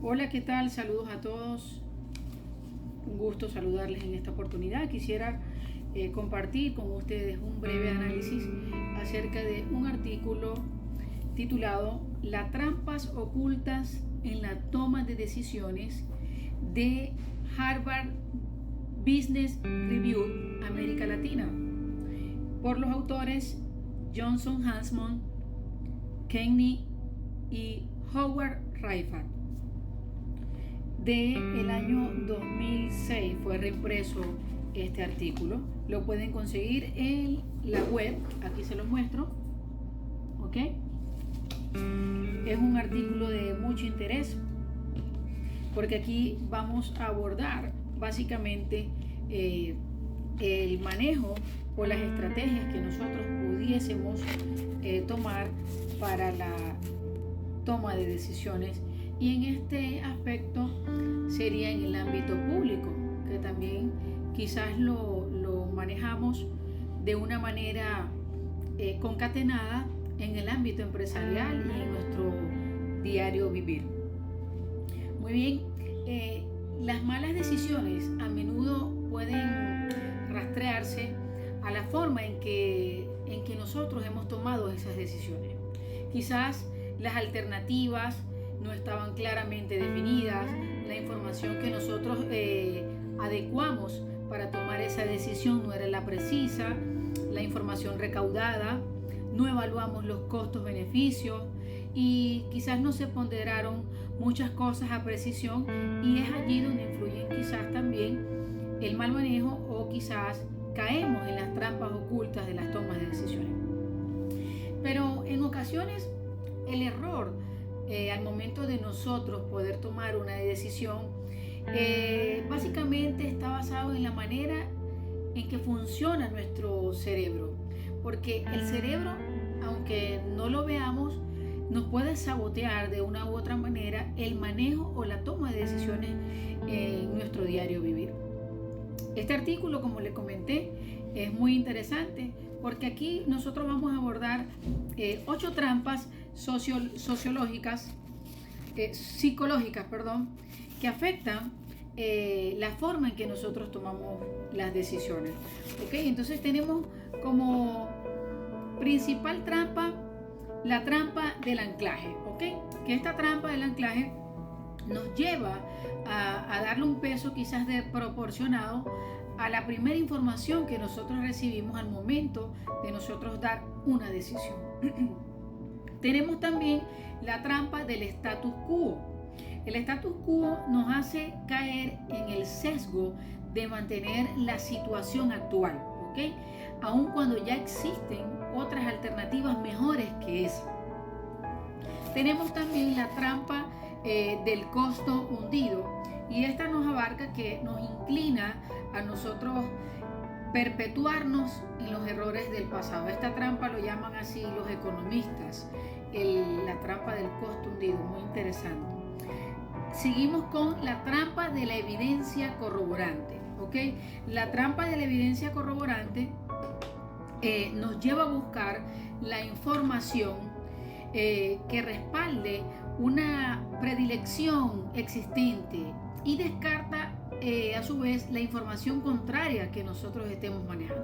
Hola, ¿qué tal? Saludos a todos. Un gusto saludarles en esta oportunidad. Quisiera compartir con ustedes un breve análisis acerca de un artículo titulado Las trampas ocultas en la toma de decisiones de Harvard Business Review América Latina, por los autores Johnson Hansmon, Kenny y Howard Reifert. Del año 2006 fue reimpreso este artículo. Lo pueden conseguir en la web. Aquí se los muestro. ¿Ok? Es un artículo de mucho interés porque aquí vamos a abordar básicamente el manejo o las estrategias que nosotros pudiésemos tomar para la toma de decisiones, y en este aspecto sería en el ámbito público, que también quizás lo manejamos de una manera concatenada en el ámbito empresarial y en nuestro diario vivir. Muy bien, las malas decisiones a menudo pueden rastrearse a la forma en que nosotros hemos tomado esas decisiones. Quizás las alternativas no estaban claramente definidas, la información que nosotros adecuamos para tomar esa decisión no era la precisa, la información recaudada, no evaluamos los costos-beneficios y quizás no se ponderaron muchas cosas a precisión, y es allí donde influyen quizás también el mal manejo, o quizás caemos en las trampas ocultas de las tomas de decisiones. Pero en ocasiones el error al momento de nosotros poder tomar una decisión básicamente está basado en la manera en que funciona nuestro cerebro, porque el cerebro, aunque no lo veamos, nos puede sabotear de una u otra manera el manejo o la toma de decisiones en nuestro diario vivir. Este artículo, como le comenté, es muy interesante porque aquí nosotros vamos a abordar 8 trampas psicológicas, que afectan la forma en que nosotros tomamos las decisiones. ¿Okay? Entonces tenemos como principal trampa la trampa del anclaje. ¿Okay? Que esta trampa del anclaje nos lleva a darle un peso quizás proporcionado a la primera información que nosotros recibimos al momento de nosotros dar una decisión. Tenemos también la trampa del status quo. El status quo nos hace caer en el sesgo de mantener la situación actual, ¿ok? Aun cuando ya existen otras alternativas mejores que esa. Tenemos también la trampa del costo hundido, y esta nos abarca, que nos inclina a nosotros perpetuarnos en los errores del pasado. Esta trampa lo llaman así los economistas, la trampa del costo hundido. Muy interesante. Seguimos con la trampa de la evidencia corroborante. ¿Okay? La trampa de la evidencia corroborante nos lleva a buscar la información que respalde una predilección existente, y descarta a su vez la información contraria que nosotros estemos manejando.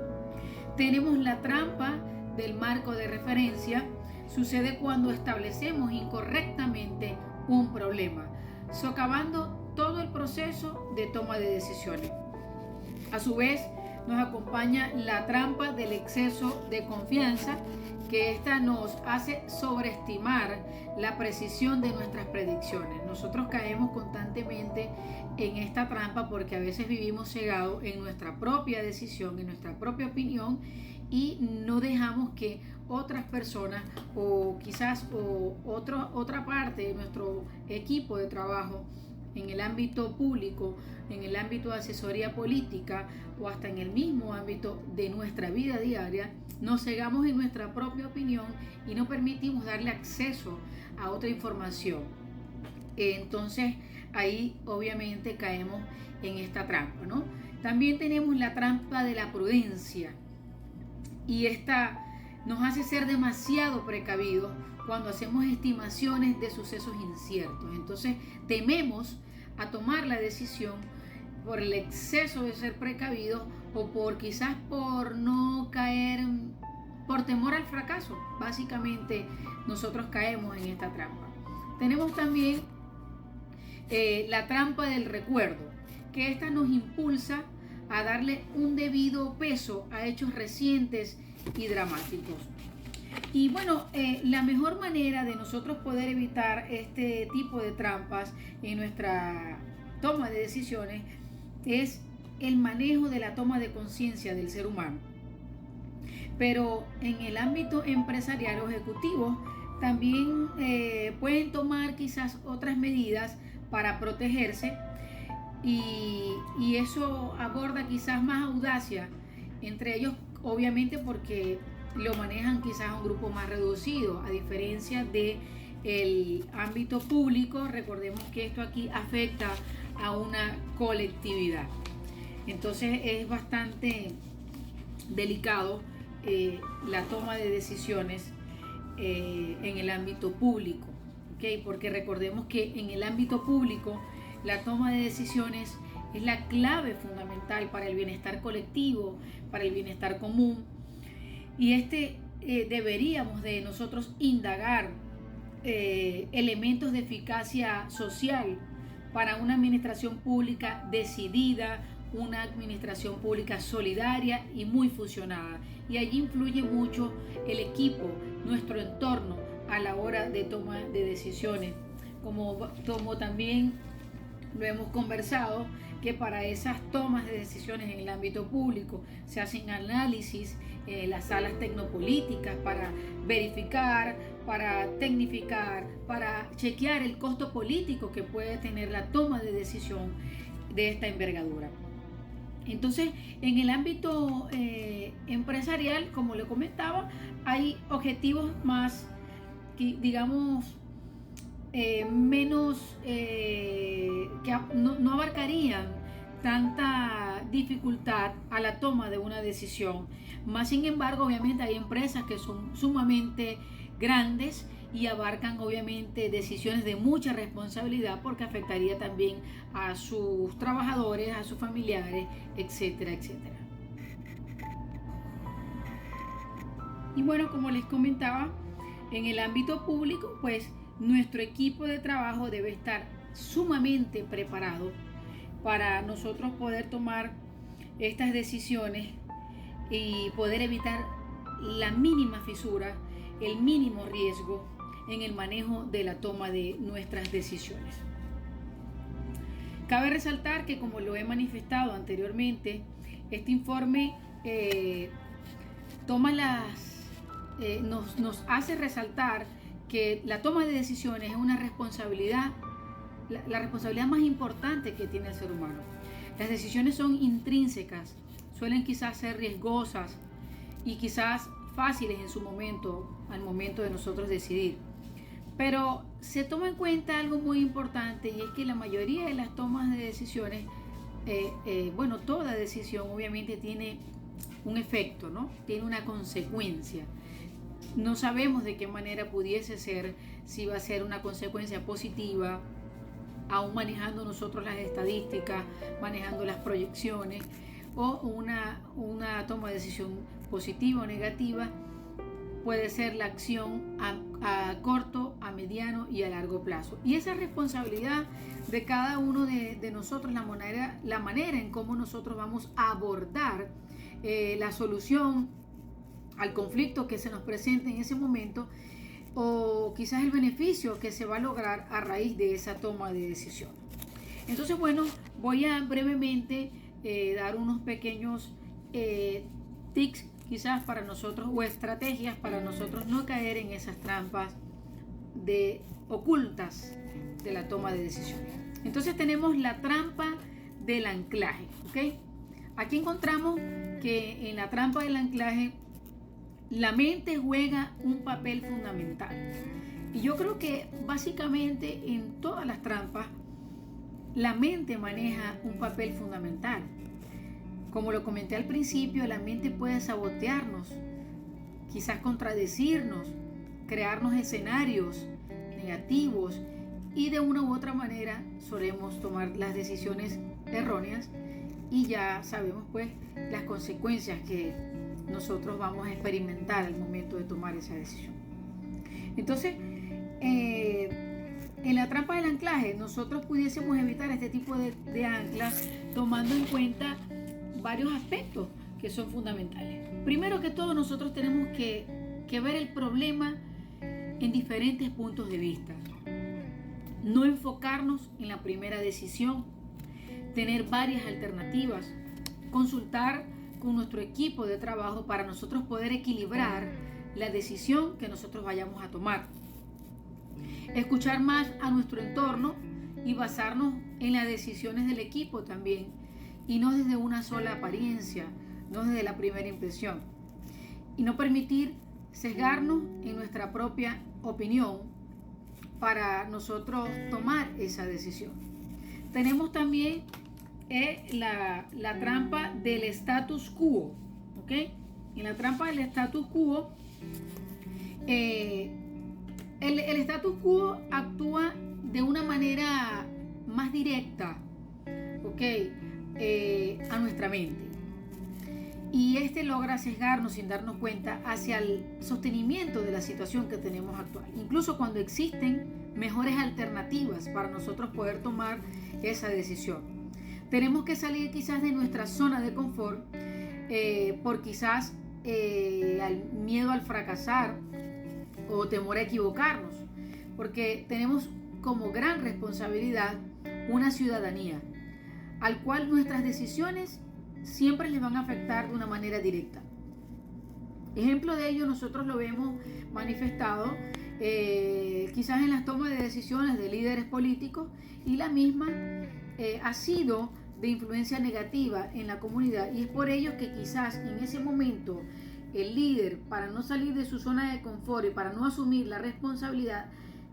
Tenemos la trampa del marco de referencia. Sucede cuando establecemos incorrectamente un problema, socavando todo el proceso de toma de decisiones. A su vez, nos acompaña la trampa del exceso de confianza, que esta nos hace sobreestimar la precisión de nuestras predicciones. Nosotros caemos constantemente en esta trampa porque a veces vivimos cegados en nuestra propia decisión, en nuestra propia opinión, y no dejamos que otras personas, o quizás otra parte de nuestro equipo de trabajo, en el ámbito público, en el ámbito de asesoría política, o hasta en el mismo ámbito de nuestra vida diaria, nos cegamos en nuestra propia opinión y no permitimos darle acceso a otra información. Entonces ahí obviamente caemos en esta trampa, ¿no? También tenemos la trampa de la prudencia, y esta nos hace ser demasiado precavidos cuando hacemos estimaciones de sucesos inciertos. Entonces tememos a tomar la decisión por el exceso de ser precavidos o quizás por no caer, por temor al fracaso. Básicamente nosotros caemos en esta trampa. Tenemos también la trampa del recuerdo, que esta nos impulsa a darle un debido peso a hechos recientes y dramáticos. Y bueno, la mejor manera de nosotros poder evitar este tipo de trampas en nuestra toma de decisiones es el manejo de la toma de conciencia del ser humano. Pero en el ámbito empresarial o ejecutivo también pueden tomar quizás otras medidas para protegerse, y eso aborda quizás más audacia entre ellos, obviamente porque lo manejan quizás a un grupo más reducido, a diferencia de el ámbito público. Recordemos que esto aquí afecta a una colectividad, entonces es bastante delicado la toma de decisiones en el ámbito público, ¿okay? Porque recordemos que en el ámbito público la toma de decisiones es la clave fundamental para el bienestar colectivo, para el bienestar común, y deberíamos de nosotros indagar elementos de eficacia social para una administración pública decidida, una administración pública solidaria y muy fusionada. Y allí influye mucho el equipo, nuestro entorno a la hora de toma de decisiones. Como también lo hemos conversado, que para esas tomas de decisiones en el ámbito público se hacen análisis en las salas tecnopolíticas para verificar, para tecnificar, para chequear el costo político que puede tener la toma de decisión de esta envergadura. Entonces, en el ámbito empresarial, como le comentaba, hay objetivos más, digamos, menos, que no abarcarían tanta dificultad a la toma de una decisión. Más sin embargo, obviamente hay empresas que son sumamente grandes y abarcan obviamente decisiones de mucha responsabilidad, porque afectaría también a sus trabajadores, a sus familiares, etcétera, etcétera. Y bueno, como les comentaba, en el ámbito público, pues nuestro equipo de trabajo debe estar sumamente preparado para nosotros poder tomar estas decisiones y poder evitar la mínima fisura, el mínimo riesgo en el manejo de la toma de nuestras decisiones. Cabe resaltar que, como lo he manifestado anteriormente, este informe nos hace resaltar que la toma de decisiones es una responsabilidad, la responsabilidad más importante que tiene el ser humano. Las decisiones son intrínsecas, suelen quizás ser riesgosas y quizás fáciles en su momento, al momento de nosotros decidir. Pero se toma en cuenta algo muy importante, y es que la mayoría de las tomas de decisiones, toda decisión obviamente tiene un efecto, ¿no? Tiene una consecuencia. No sabemos de qué manera pudiese ser, si va a ser una consecuencia positiva, aún manejando nosotros las estadísticas, manejando las proyecciones, o una toma de decisión positiva o negativa. Puede ser la acción a corto, a mediano y a largo plazo. Y esa responsabilidad de cada uno de nosotros, la manera en cómo nosotros vamos a abordar la solución al conflicto que se nos presente en ese momento, o quizás el beneficio que se va a lograr a raíz de esa toma de decisión. Entonces, bueno, voy a brevemente dar unos pequeños tips quizás para nosotros, o estrategias para nosotros no caer en esas trampas ocultas de la toma de decisiones. Entonces tenemos la trampa del anclaje, ¿ok? Aquí encontramos que en la trampa del anclaje la mente juega un papel fundamental. Y yo creo que básicamente en todas las trampas la mente maneja un papel fundamental. Como lo comenté al principio, la mente puede sabotearnos, quizás contradecirnos, crearnos escenarios negativos y de una u otra manera solemos tomar las decisiones erróneas y ya sabemos pues las consecuencias que nosotros vamos a experimentar al momento de tomar esa decisión. Entonces, en la trampa del anclaje nosotros pudiésemos evitar este tipo de anclas tomando en cuenta varios aspectos que son fundamentales. Primero que todo, nosotros tenemos que ver el problema en diferentes puntos de vista. No enfocarnos en la primera decisión, tener varias alternativas, consultar con nuestro equipo de trabajo para nosotros poder equilibrar la decisión que nosotros vayamos a tomar. Escuchar más a nuestro entorno y basarnos en las decisiones del equipo también, y no desde una sola apariencia, no desde la primera impresión. Y no permitir sesgarnos en nuestra propia opinión para nosotros tomar esa decisión. Tenemos también la trampa del status quo, ¿ok? En la trampa del status quo, el status quo actúa de una manera más directa, ¿ok? A nuestra mente. Y logra sesgarnos sin darnos cuenta hacia el sostenimiento de la situación que tenemos actual, incluso cuando existen mejores alternativas para nosotros poder tomar esa decisión. Tenemos que salir quizás de nuestra zona de confort por quizás al miedo al fracasar o temor a equivocarnos, porque tenemos como gran responsabilidad una ciudadanía al cual nuestras decisiones siempre les van a afectar de una manera directa. Ejemplo de ello nosotros lo vemos manifestado quizás en las tomas de decisiones de líderes políticos, y la misma ha sido de influencia negativa en la comunidad, y es por ello que quizás en ese momento el líder, para no salir de su zona de confort y para no asumir la responsabilidad,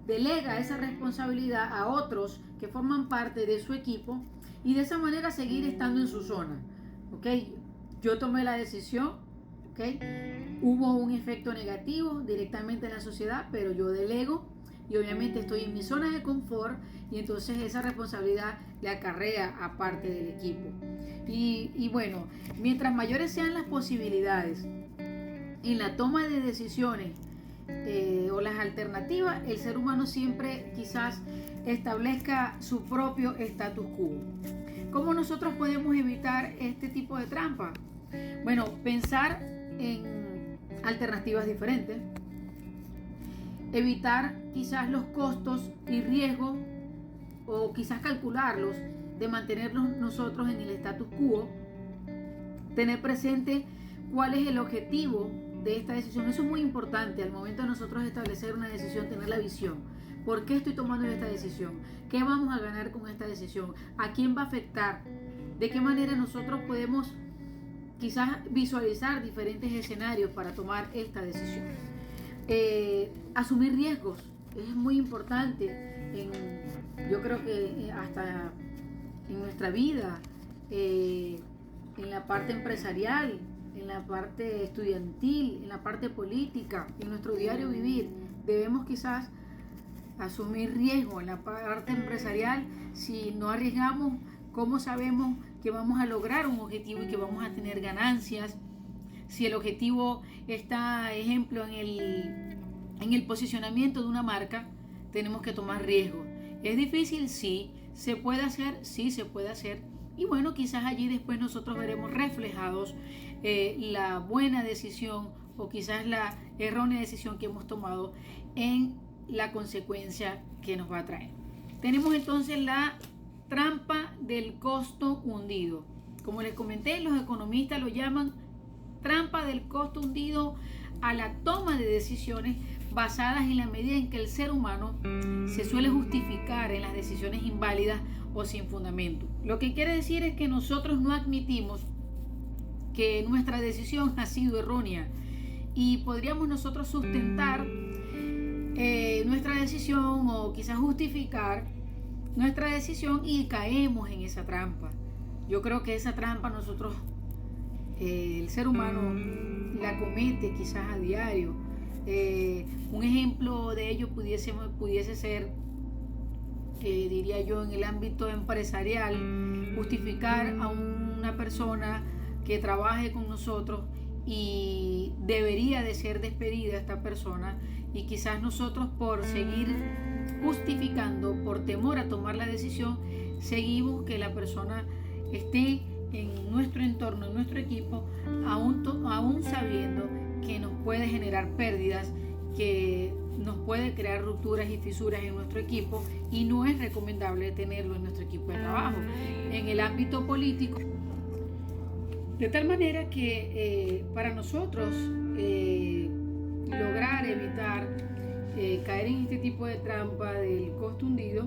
delega esa responsabilidad a otros que forman parte de su equipo, y de esa manera seguir estando en su zona. ¿Ok? Yo tomé la decisión, ¿ok? Hubo un efecto negativo directamente en la sociedad, pero yo delego y obviamente estoy en mi zona de confort, y entonces esa responsabilidad le acarrea a parte del equipo. Y bueno, mientras mayores sean las posibilidades en la toma de decisiones o las alternativas, el ser humano siempre quizás establezca su propio status quo. ¿Cómo nosotros podemos evitar este tipo de trampa? Bueno, pensar en alternativas diferentes, evitar quizás los costos y riesgos, o quizás calcularlos, de mantenernos nosotros en el status quo, tener presente cuál es el objetivo de esta decisión. Eso es muy importante al momento de nosotros establecer una decisión, tener la visión. ¿Por qué estoy tomando esta decisión? ¿Qué vamos a ganar con esta decisión? ¿A quién va a afectar? ¿De qué manera nosotros podemos quizás visualizar diferentes escenarios para tomar esta decisión? Asumir riesgos es muy importante yo creo que hasta en nuestra vida, en la parte empresarial, en la parte estudiantil, en la parte política, en nuestro diario vivir, debemos quizás asumir riesgo. En la parte empresarial, si no arriesgamos, ¿cómo sabemos que vamos a lograr un objetivo y que vamos a tener ganancias? Si el objetivo está, ejemplo, en el posicionamiento de una marca, tenemos que tomar riesgo. ¿Es difícil? Sí. ¿Se puede hacer? Sí, se puede hacer. Y bueno, quizás allí después nosotros veremos reflejados la buena decisión o quizás la errónea decisión que hemos tomado en la consecuencia que nos va a traer. Tenemos entonces la trampa del costo hundido. Como les comenté, los economistas lo llaman trampa del costo hundido a la toma de decisiones basadas en la medida en que el ser humano se suele justificar en las decisiones inválidas o sin fundamento. Lo que quiere decir es que nosotros no admitimos que nuestra decisión ha sido errónea, y podríamos nosotros sustentar nuestra decisión o quizás justificar nuestra decisión, y caemos en esa trampa. Yo creo que esa trampa nosotros, el ser humano, la comete quizás a diario, Un ejemplo de ello pudiese ser, diría yo, en el ámbito empresarial, justificar a una persona que trabaje con nosotros y debería de ser despedida esta persona, y quizás nosotros, por seguir justificando, por temor a tomar la decisión, seguimos que la persona esté en nuestro entorno, en nuestro equipo, aún sabiendo que nos puede generar pérdidas, que nos puede crear rupturas y fisuras en nuestro equipo, y no es recomendable tenerlo en nuestro equipo de trabajo. En el ámbito político, de tal manera que para nosotros lograr evitar caer en este tipo de trampa del costo hundido,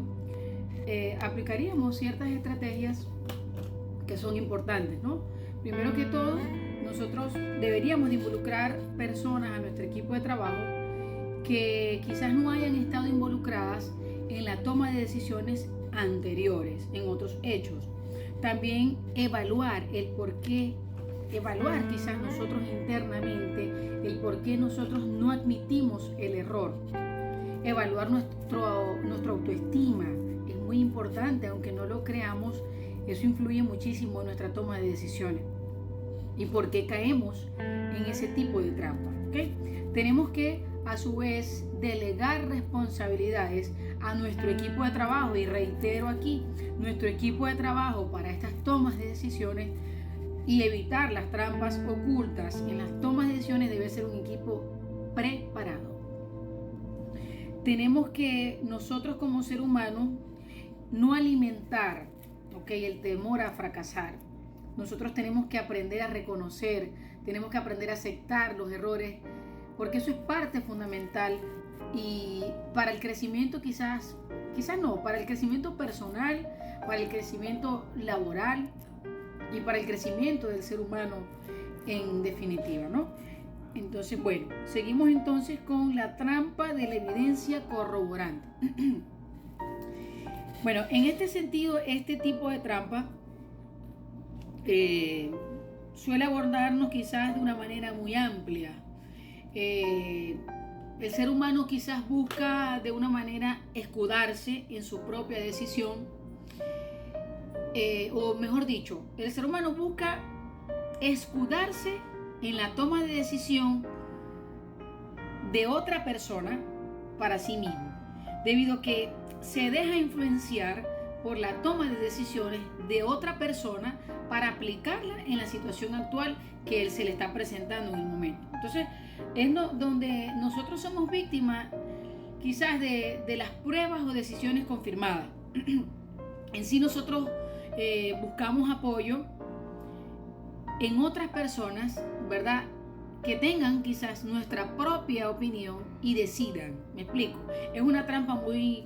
aplicaríamos ciertas estrategias que son importantes, ¿no? Primero que todo, nosotros deberíamos de involucrar personas a nuestro equipo de trabajo que quizás no hayan estado involucradas en la toma de decisiones anteriores, en otros hechos. También evaluar el por qué, evaluar quizás nosotros internamente el por qué nosotros no admitimos el error. Evaluar nuestra autoestima es muy importante, aunque no lo creamos, eso influye muchísimo en nuestra toma de decisiones. ¿Y por qué caemos en ese tipo de trampa? ¿Okay? Tenemos que, a su vez, delegar responsabilidades a nuestro equipo de trabajo, y reitero aquí, nuestro equipo de trabajo para estas tomas de decisiones, y evitar las trampas ocultas en las tomas de decisiones, debe ser un equipo preparado. Tenemos que nosotros como ser humano no alimentar, el temor a fracasar. Nosotros tenemos que aprender a reconocer, tenemos que aprender a aceptar los errores, porque eso es parte fundamental, y para el crecimiento quizás no, para el crecimiento personal, para el crecimiento laboral y para el crecimiento del ser humano en definitiva, ¿no? Entonces, bueno, seguimos entonces con la trampa de la evidencia corroborante. Bueno, en este sentido, este tipo de trampa suele abordarnos quizás de una manera muy amplia. El ser humano quizás busca de una manera escudarse en su propia decisión, o mejor dicho, el ser humano busca escudarse en la toma de decisión de otra persona para sí mismo, debido a que se deja influenciar por la toma de decisiones de otra persona para aplicarla en la situación actual que él se le está presentando en el momento. Entonces, es donde nosotros somos víctimas quizás de las pruebas o decisiones confirmadas. En sí, nosotros buscamos apoyo en otras personas, ¿verdad?, que tengan quizás nuestra propia opinión y decidan. ¿Me explico? Es una trampa muy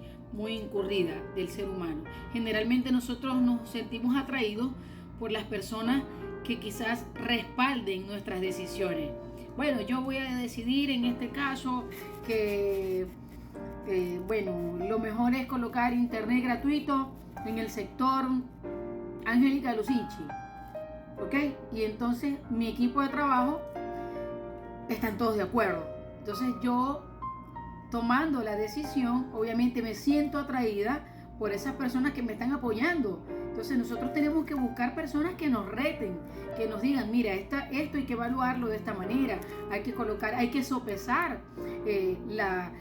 incurrida del ser humano. Generalmente nosotros nos sentimos atraídos por las personas que quizás respalden nuestras decisiones. Bueno, yo voy a decidir en este caso que lo mejor es colocar internet gratuito en el sector Angélica Lucinchi, ¿ok? Y entonces mi equipo de trabajo están todos de acuerdo. Entonces yo, tomando la decisión, obviamente me siento atraída por esas personas que me están apoyando. Entonces nosotros tenemos que buscar personas que nos reten, que nos digan, mira, esto hay que evaluarlo de esta manera, hay que sopesar la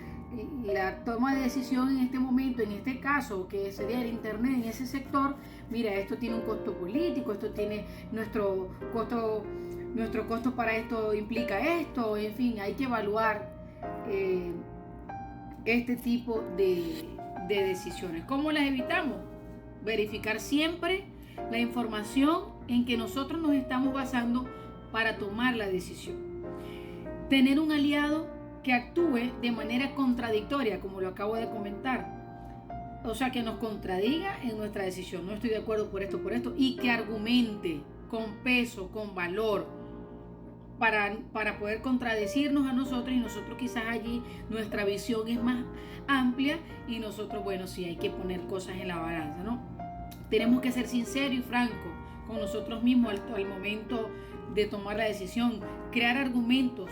toma de decisión en este momento, en este caso, que sería el internet en ese sector. Mira, esto tiene un costo político, esto tiene nuestro costo para esto implica esto, en fin, hay que evaluar este tipo de decisiones. ¿Cómo las evitamos? Verificar siempre la información en que nosotros nos estamos basando para tomar la decisión. Tener un aliado que actúe de manera contradictoria, como lo acabo de comentar. O sea, que nos contradiga en nuestra decisión. No estoy de acuerdo por esto, y que argumente con peso, con valor, para poder contradecirnos a nosotros, y nosotros quizás allí nuestra visión es más amplia y nosotros, bueno, sí hay que poner cosas en la balanza, ¿no? Tenemos que ser sinceros y francos con nosotros mismos al momento de tomar la decisión, crear argumentos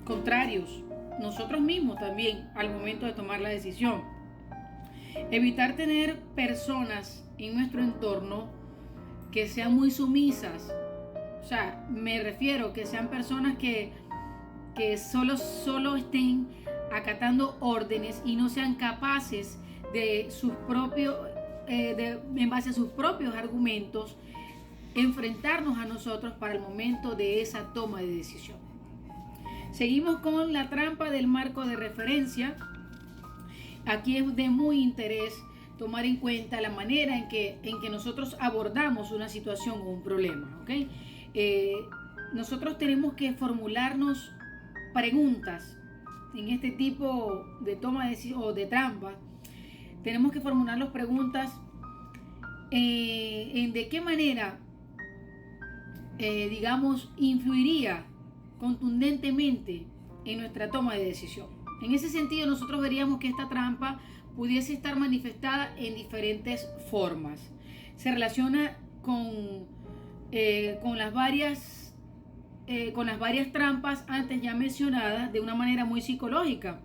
contrarios, nosotros mismos también, al momento de tomar la decisión. Evitar tener personas en nuestro entorno que sean muy sumisas. O sea, me refiero que sean personas que solo estén acatando órdenes y no sean capaces de sus propios, en base a sus propios argumentos, enfrentarnos a nosotros para el momento de esa toma de decisión. Seguimos con la trampa del marco de referencia. Aquí es de muy interés tomar en cuenta la manera en que nosotros abordamos una situación o un problema, ¿ok? Nosotros tenemos que formularnos preguntas en este tipo de toma de decisión o de trampa. Tenemos que formularnos preguntas en de qué manera, digamos, influiría contundentemente en nuestra toma de decisión. En ese sentido, nosotros veríamos que esta trampa pudiese estar manifestada en diferentes formas. Se relaciona con las varias trampas antes ya mencionadas de una manera muy psicológica.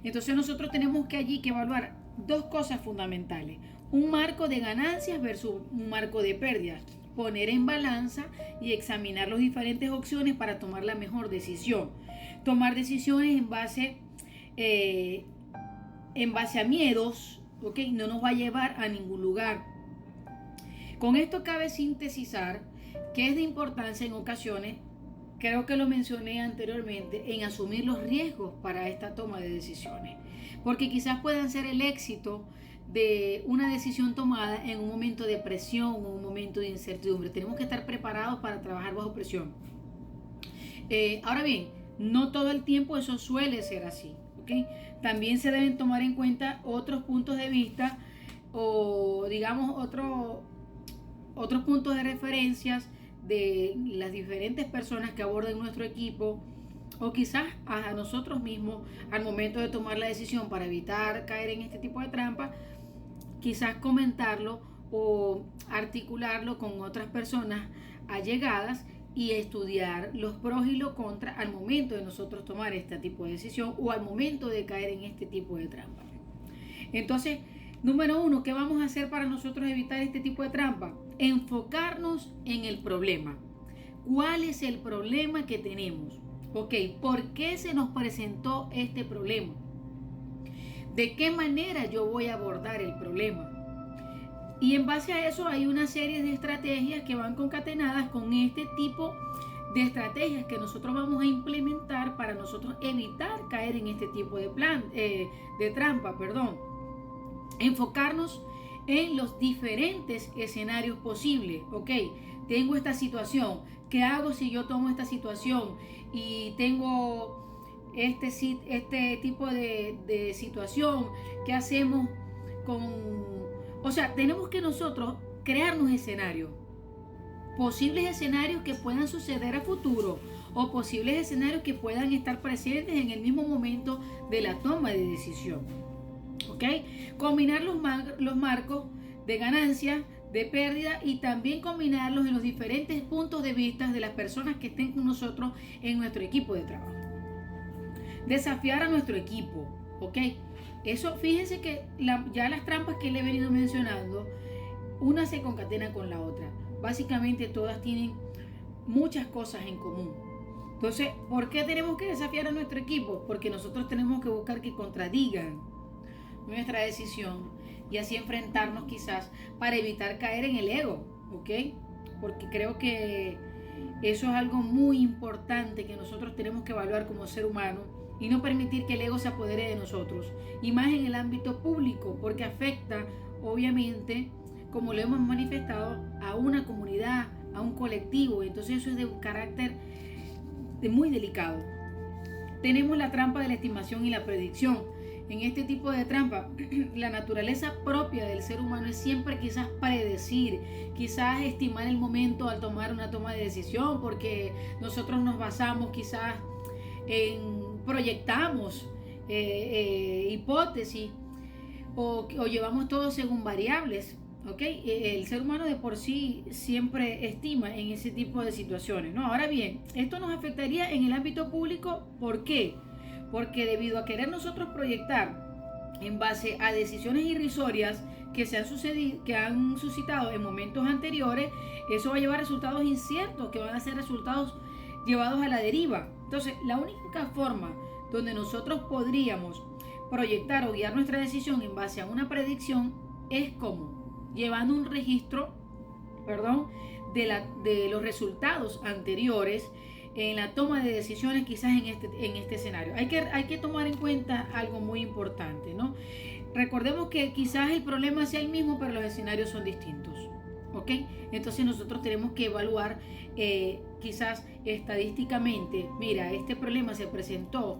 Entonces nosotros tenemos que allí que evaluar dos cosas fundamentales: un marco de ganancias versus un marco de pérdidas. Poner en balanza y examinar las diferentes opciones para tomar la mejor decisión. Tomar decisiones en base a miedos, ¿ok? No nos va a llevar a ningún lugar. Con esto cabe sintetizar que es de importancia en ocasiones, creo que lo mencioné anteriormente, en asumir los riesgos para esta toma de decisiones, porque quizás puedan ser el éxito de una decisión tomada en un momento de presión o un momento de incertidumbre. Tenemos que estar preparados para trabajar bajo presión. Ahora bien, no todo el tiempo eso suele ser así, ¿okay? También se deben tomar en cuenta otros puntos de vista o digamos otros puntos de referencias de las diferentes personas que abordan nuestro equipo, o quizás a nosotros mismos al momento de tomar la decisión para evitar caer en este tipo de trampa. Quizás comentarlo o articularlo con otras personas allegadas y estudiar los pros y los contras al momento de nosotros tomar este tipo de decisión o al momento de caer en este tipo de trampa. Entonces, número uno, ¿qué vamos a hacer para nosotros evitar este tipo de trampa? Enfocarnos en el problema. ¿Cuál es el problema que tenemos? Ok, ¿por qué se nos presentó este problema? ¿De qué manera yo voy a abordar el problema? Y en base a eso hay una serie de estrategias que van concatenadas con este tipo de estrategias que nosotros vamos a implementar para nosotros evitar caer en este tipo de trampa. Enfocarnos en los diferentes escenarios posibles. Ok, tengo esta situación. ¿Qué hago si yo tomo esta situación y tengo este tipo de situación? ¿Qué hacemos con...? O sea, tenemos que nosotros crearnos escenarios, posibles escenarios que puedan suceder a futuro o posibles escenarios que puedan estar presentes en el mismo momento de la toma de decisión. ¿Ok? Combinar los marcos de ganancia, de pérdida, y también combinarlos en los diferentes puntos de vista de las personas que estén con nosotros en nuestro equipo de trabajo. Desafiar a nuestro equipo, ¿ok? Eso, fíjense que ya las trampas que le he venido mencionando, una se concatena con la otra. Básicamente todas tienen muchas cosas en común. Entonces, ¿por qué tenemos que desafiar a nuestro equipo? Porque nosotros tenemos que buscar que contradigan nuestra decisión y así enfrentarnos quizás para evitar caer en el ego, ¿ok? Porque creo que eso es algo muy importante que nosotros tenemos que evaluar como ser humano y no permitir que el ego se apodere de nosotros, y más en el ámbito público, porque afecta, obviamente, como lo hemos manifestado, a una comunidad, a un colectivo. Entonces eso es de un carácter muy delicado. Tenemos la trampa de la estimación y la predicción. En este tipo de trampa, la naturaleza propia del ser humano es siempre quizás predecir, quizás estimar el momento al tomar una toma de decisión, porque nosotros nos basamos quizás proyectamos hipótesis o llevamos todo según variables, ¿ok? El ser humano de por sí siempre estima en ese tipo de situaciones, ¿no? Ahora bien, esto nos afectaría en el ámbito público, ¿por qué? Porque debido a querer nosotros proyectar en base a decisiones irrisorias que se han sucedido, que han suscitado en momentos anteriores, eso va a llevar resultados inciertos, que van a ser resultados llevados a la deriva. Entonces, la única forma donde nosotros podríamos proyectar o guiar nuestra decisión en base a una predicción es como llevando un registro, perdón, de los resultados anteriores en la toma de decisiones quizás en este escenario. Hay que tomar en cuenta algo muy importante, ¿no? Recordemos que quizás el problema sea el mismo, pero los escenarios son distintos, ¿ok? Entonces nosotros tenemos que evaluar quizás estadísticamente, mira, este problema se presentó,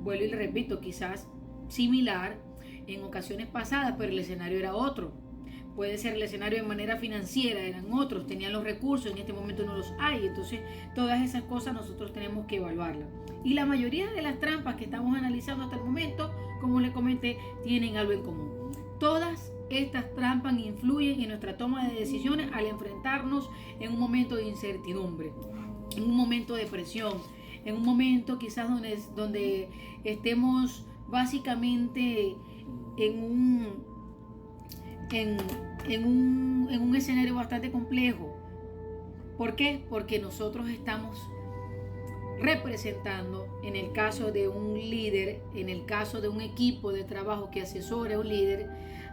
vuelvo y repito, quizás similar en ocasiones pasadas, pero el escenario era otro. Puede ser el escenario de manera financiera, eran otros, tenían los recursos, en este momento no los hay. Entonces, todas esas cosas nosotros tenemos que evaluarlas. Y la mayoría de las trampas que estamos analizando hasta el momento, como les comenté, tienen algo en común. Todas estas trampas influyen en nuestra toma de decisiones al enfrentarnos en un momento de incertidumbre, en un momento de presión, en un momento quizás donde estemos básicamente en un escenario bastante complejo. ¿Por qué? Porque nosotros estamos representando, en el caso de un líder, en el caso de un equipo de trabajo que asesore a un líder,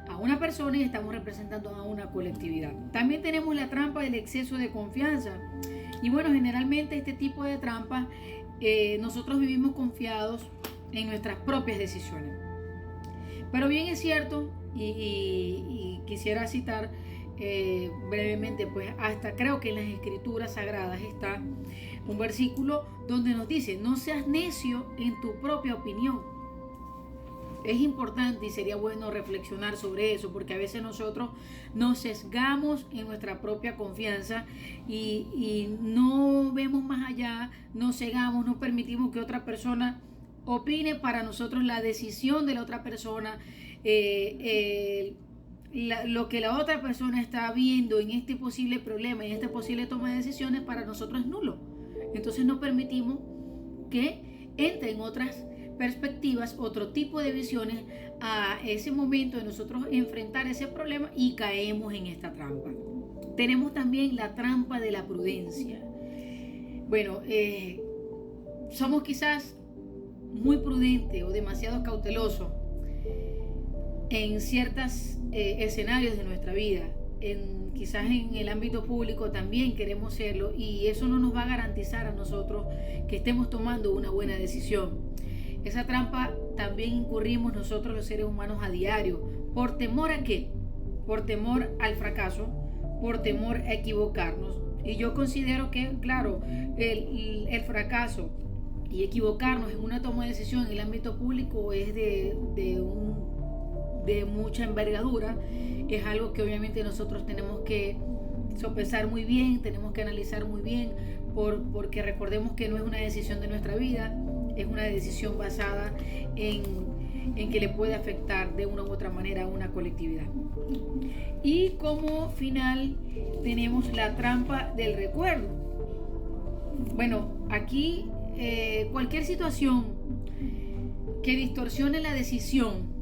a una persona, y estamos representando a una colectividad. También tenemos la trampa del exceso de confianza. Y bueno, generalmente este tipo de trampa, nosotros vivimos confiados en nuestras propias decisiones. Pero bien es cierto, y quisiera citar brevemente, pues hasta creo que en las escrituras sagradas está un versículo donde nos dice: no seas necio en tu propia opinión. Es importante y sería bueno reflexionar sobre eso, porque a veces nosotros nos sesgamos en nuestra propia confianza y no vemos más allá, nos cegamos, no permitimos que otra persona opine para nosotros la decisión de la otra persona, lo que la otra persona está viendo en este posible problema, en esta posible toma de decisiones, para nosotros es nulo. Entonces no permitimos que entren otras perspectivas, otro tipo de visiones a ese momento de nosotros enfrentar ese problema, y caemos en esta trampa. Tenemos también la trampa de la prudencia. Bueno, somos quizás muy prudentes o demasiado cautelosos en ciertos escenarios de nuestra vida. Quizás en el ámbito público también queremos serlo, y eso no nos va a garantizar a nosotros que estemos tomando una buena decisión. Esa trampa también incurrimos nosotros los seres humanos a diario. ¿Por temor a qué? Por temor al fracaso, por temor a equivocarnos. Y yo considero que, claro, el fracaso y equivocarnos en una toma de decisión en el ámbito público es de mucha envergadura. Es algo que obviamente nosotros tenemos que sopesar muy bien, tenemos que analizar muy bien, porque recordemos que no es una decisión de nuestra vida, es una decisión basada en que le puede afectar de una u otra manera a una colectividad. Y como final tenemos la trampa del recuerdo. Bueno, aquí cualquier situación que distorsione la decisión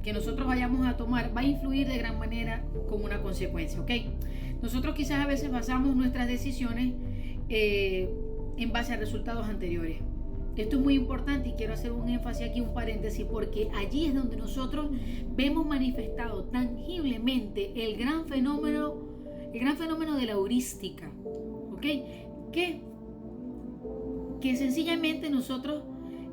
que nosotros vayamos a tomar va a influir de gran manera como una consecuencia, ¿ok? Nosotros quizás a veces basamos nuestras decisiones en base a resultados anteriores. Esto es muy importante y quiero hacer un énfasis aquí, un paréntesis, porque allí es donde nosotros vemos manifestado tangiblemente el gran fenómeno de la heurística, ¿ok? Que sencillamente nosotros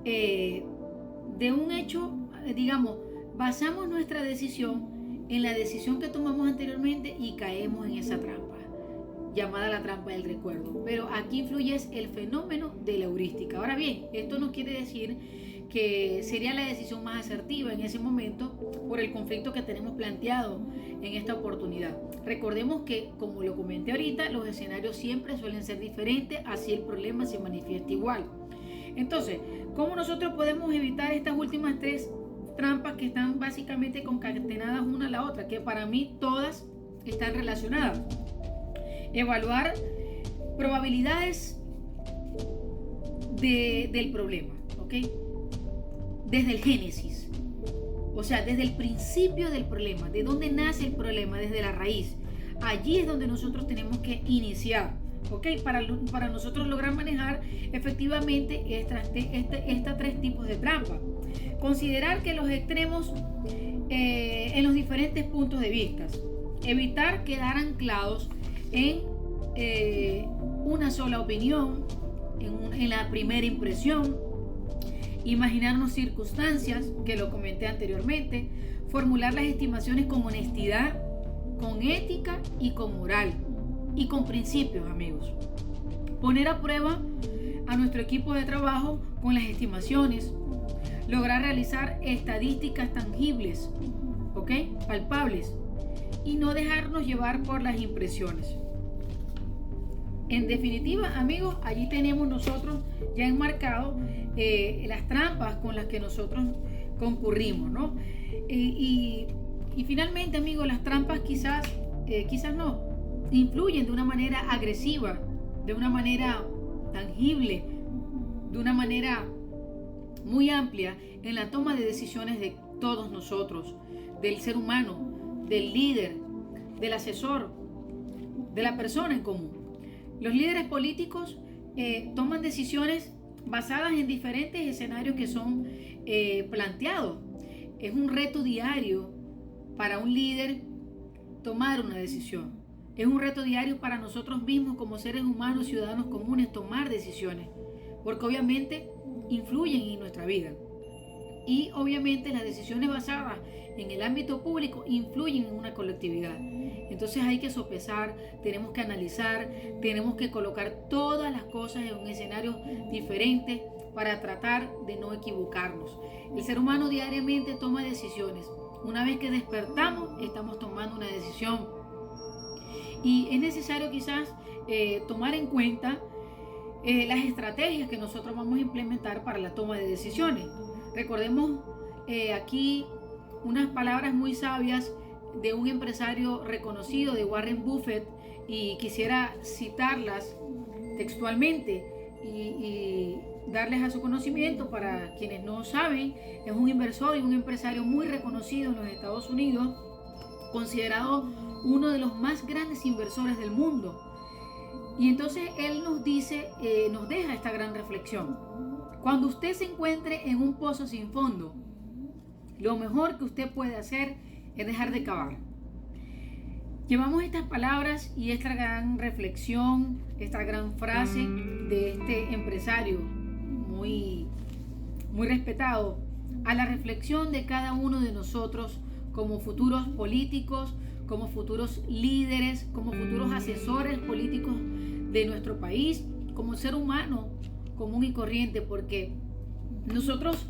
de un hecho, digamos, basamos nuestra decisión en la decisión que tomamos anteriormente y caemos en esa trampa, llamada la trampa del recuerdo. Pero aquí influye el fenómeno de la heurística. Ahora bien, esto no quiere decir que sería la decisión más asertiva en ese momento por el conflicto que tenemos planteado en esta oportunidad. Recordemos que, como lo comenté ahorita, los escenarios siempre suelen ser diferentes, así el problema se manifiesta igual. Entonces, ¿cómo nosotros podemos evitar estas últimas tres trampas que están básicamente concatenadas una a la otra? Que para mí todas están relacionadas. Evaluar probabilidades del problema, ¿ok? Desde el génesis, o sea, desde el principio del problema, de dónde nace el problema, desde la raíz. Allí es donde nosotros tenemos que iniciar, ¿ok? Para nosotros lograr manejar efectivamente estos tres tipos de trampa. Considerar que los extremos en los diferentes puntos de vista. Evitar quedar anclados en una sola opinión, en la primera impresión. Imaginarnos circunstancias, que lo comenté anteriormente. Formular las estimaciones con honestidad, con ética y con moral. Y con principios, amigos. Poner a prueba a nuestro equipo de trabajo con las estimaciones. Lograr realizar estadísticas tangibles, ¿ok? Palpables. Y no dejarnos llevar por las impresiones. En definitiva, amigos, allí tenemos nosotros ya enmarcado las trampas con las que nosotros concurrimos, ¿no? Y finalmente, amigos, las trampas quizás no, influyen de una manera agresiva, de una manera tangible, de una manera muy amplia en la toma de decisiones de todos nosotros, del ser humano, del líder, del asesor, de la persona en común. Los líderes políticos toman decisiones basadas en diferentes escenarios que son planteados. Es un reto diario para un líder tomar una decisión. Es un reto diario para nosotros mismos como seres humanos, ciudadanos comunes, tomar decisiones, porque obviamente influyen en nuestra vida. Y obviamente las decisiones basadas en el ámbito público influyen en una colectividad. Entonces hay que sopesar, tenemos que analizar, tenemos que colocar todas las cosas en un escenario diferente para tratar de no equivocarnos. El ser humano diariamente toma decisiones. Una vez que despertamos, estamos tomando una decisión. Y es necesario quizás tomar en cuenta las estrategias que nosotros vamos a implementar para la toma de decisiones. Recordemos aquí unas palabras muy sabias de un empresario reconocido, de Warren Buffett, y quisiera citarlas textualmente y darles a su conocimiento para quienes no saben. Es un inversor y un empresario muy reconocido en los Estados Unidos, considerado uno de los más grandes inversores del mundo. Y entonces él nos dice, nos deja esta gran reflexión: cuando usted se encuentre en un pozo sin fondo, lo mejor que usted puede hacer es dejar de cavar. Llevamos estas palabras y esta gran reflexión, esta gran frase de este empresario muy respetado, a la reflexión de cada uno de nosotros como futuros políticos, como futuros líderes, como futuros asesores políticos de nuestro país, como ser humano común y corriente, porque nosotros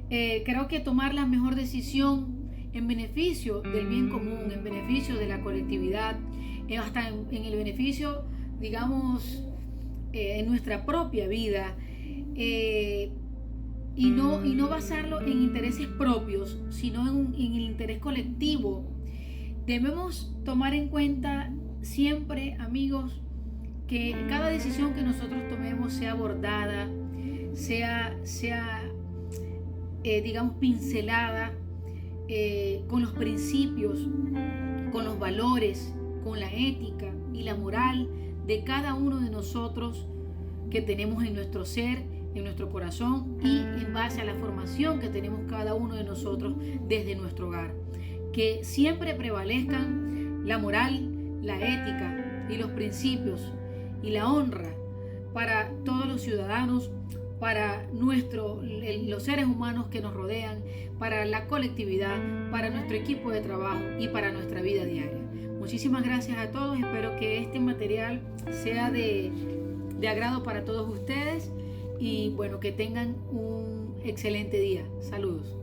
creo que tomar la mejor decisión en beneficio del bien común, en beneficio de la colectividad, hasta en el beneficio, digamos, en nuestra propia vida, y no basarlo en intereses propios, sino en el interés colectivo. Debemos tomar en cuenta siempre, amigos, que cada decisión que nosotros tomemos sea abordada, sea digamos, pincelada con los principios, con los valores, con la ética y la moral de cada uno de nosotros que tenemos en nuestro ser, en nuestro corazón, y en base a la formación que tenemos cada uno de nosotros desde nuestro hogar. Que siempre prevalezcan la moral, la ética y los principios y la honra para todos los ciudadanos, para los seres humanos que nos rodean, para la colectividad, para nuestro equipo de trabajo y para nuestra vida diaria. Muchísimas gracias a todos. Espero que este material sea de agrado para todos ustedes y bueno, que tengan un excelente día. Saludos.